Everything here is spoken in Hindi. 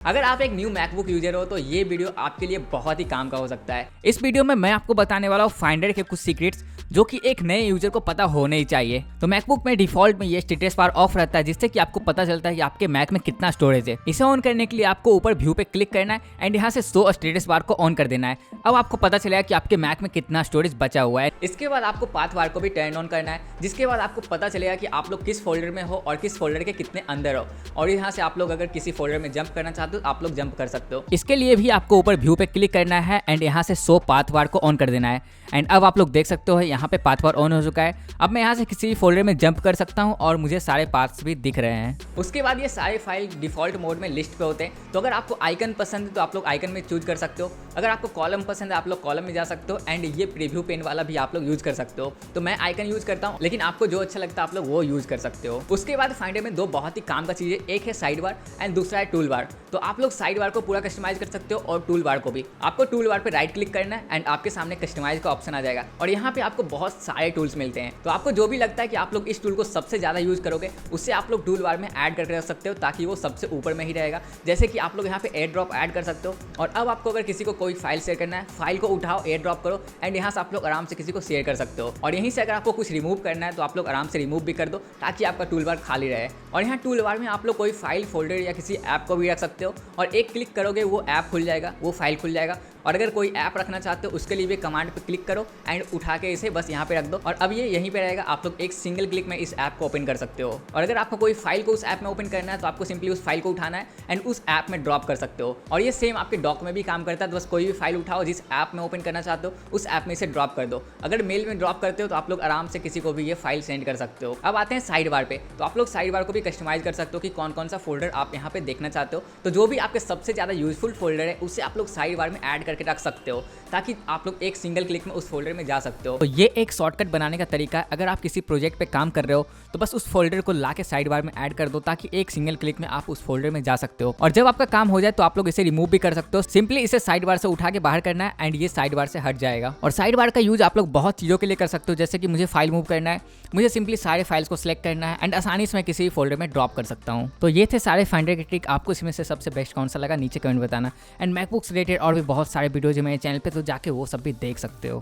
अगर आप एक न्यू मैकबुक यूजर हो तो ये वीडियो आपके लिए बहुत ही काम का हो सकता है। इस वीडियो में मैं आपको बताने वाला हूँ फाइंडर के कुछ सीक्रेट्स जो कि एक नए यूजर को पता होने ही चाहिए। तो मैकबुक में डिफॉल्ट में ये स्टेटस बार ऑफ रहता है जिससे कि आपको पता चलता है कि आपके मैक में कितना स्टोरेज है। इसे ऑन करने के लिए आपको ऊपर व्यू पे क्लिक करना है एंड यहाँ से शो स्टेटस बार को ऑन कर देना है। अब आपको पता चलेगा कि आपके मैक में कितना स्टोरेज बचा हुआ है। इसके बाद आपको पाथ बार को भी टर्न ऑन करना है, जिसके बाद आपको पता चलेगा कि आप लोग किस फोल्डर में हो और किस फोल्डर के कितने अंदर हो। और यहाँ से आप लोग अगर किसी फोल्डर में जंप करना चाहते हो तो आप लोग जंप कर सकते हो। इसके लिए भी आपको ऊपर व्यू पे क्लिक करना है एंड यहाँ से शो पाथ बार को ऑन कर देना है। एंड अब आप लोग देख सकते हो यहाँ पे पाथ बार ऑन हो चुका है। अब मैं यहाँ से किसी भी फोल्डर में जंप कर सकता हूँ और मुझे सारे पाथ्स भी दिख रहे हैं। उसके बाद ये सारे फाइल डिफॉल्ट मोड में लिस्ट पे होते हैं। तो अगर आपको आइकन पसंद है तो आप लोग आइकन में चूज कर सकते हो। अगर आपको कॉलम पसंद है आप लोग कॉलम में जा सकते हो एंड ये प्रीव्यू पेन वाला भी आप लोग यूज कर सकते हो। तो मैं आइकन यूज करता हूँ, लेकिन आपको जो अच्छा लगता है आप लोग वो यूज कर सकते हो। उसके बाद फाइंडर में दो बहुत ही काम का चीज़ है, एक है साइड बार एंड दूसरा है टूल बार। तो आप लोग साइड बार को पूरा कस्टमाइज कर सकते हो और टूल बार को भी। आपको टूल बार पे राइट क्लिक करना है एंड आपके सामने कस्टमाइज का ऑप्शन आ जाएगा और यहाँ पे आपको बहुत सारे टूल्स मिलते हैं। तो आपको जो भी लगता है कि आप लोग इस टूल को सबसे ज़्यादा यूज करोगे उससे आप लोग टूल बार में ऐड करके रख सकते हो ताकि वो सबसे ऊपर में ही रहेगा। जैसे कि आप लोग यहाँ पे एयर ड्रॉप ऐड कर सकते हो। और अब आपको अगर किसी को कोई फाइल शेयर करना है, फाइल को उठाओ, एयर ड्रॉप करो एंड यहाँ से आप लोग आराम से किसी को शेयर कर सकते हो। और यहीं से अगर आपको कुछ रिमूव करना है तो आप लोग आराम से रिमूव भी कर दो ताकि आपका टूल बार खाली रहे। और यहाँ टूल बार में आप लोग कोई फाइल, फोल्डर या किसी ऐप को भी रख सकते हो और एक क्लिक करोगे वो ऐप खुल जाएगा, वो फाइल खुल जाएगा। और अगर कोई ऐप रखना चाहते हो उसके लिए भी कमांड पे क्लिक करो एंड उठा के इसे बस यहाँ पे रख दो और अब ये यहीं पे रहेगा। आप लोग एक सिंगल क्लिक में इस ऐप को ओपन कर सकते हो। और अगर आपको कोई फाइल को उस ऐप में ओपन करना है तो आपको सिंपली उस फाइल को उठाना है एंड उस ऐप में ड्रॉप कर सकते हो। और ये सेम आपके डॉक में भी काम करता है। तो बस कोई भी फाइल उठाओ, जिस ऐप में ओपन करना चाहते हो उस ऐप में इसे ड्रॉप कर दो। अगर मेल में ड्रॉप करते हो तो आप लोग आराम से किसी को भी ये फाइल सेंड कर सकते हो। अब आते हैं साइड बार पे। तो आप लोग साइड बार को भी कस्टमाइज कर सकते हो कि कौन कौन सा फोल्डर आप यहाँ पे देखना चाहते हो। तो जो भी आपके सबसे ज़्यादा यूजफुल फोल्डर है उसे आप लोग साइड बार में ऐड करके रख सकते हो ताकि आप लोग एक सिंगल क्लिक में उस फोल्डर में जा सकते हो। तो ये एक शॉर्टकट बनाने का तरीका है। अगर आप किसी प्रोजेक्ट पे काम कर रहे हो तो बस उस फोल्डर को ला के साइड बार में ऐड कर दो ताकि एक सिंगल क्लिक में आप उस फोल्डर में जा सकते हो। और जब आपका काम हो जाए तो आप लोग इसे रिमूव भी कर सकते हो। सिंपली इसे साइड बार से उठा के बाहर करना है एंड ये साइड बार से हट जाएगा। और साइड बार का यूज आप लोग बहुत चीज़ों के लिए कर सकते हो। जैसे कि मुझे फाइल मूव करना है, मुझे सिंपली सारे फाइल्स को सिलेक्ट करना है एंड आसानी से मैं किसी भी फोल्डर में ड्रॉप कर सकता हूँ। तो ये थे सारे फाइंडर के ट्रिक। आपको इसमें से सबसे बेस्ट कौन सा लगा नीचे कमेंट बताना। एंड मैकबुक से रिलेटेड और भी बहुत सारे वीडियोज है मेरे चैनल पे, तो जाके वो सब भी देख सकते हो।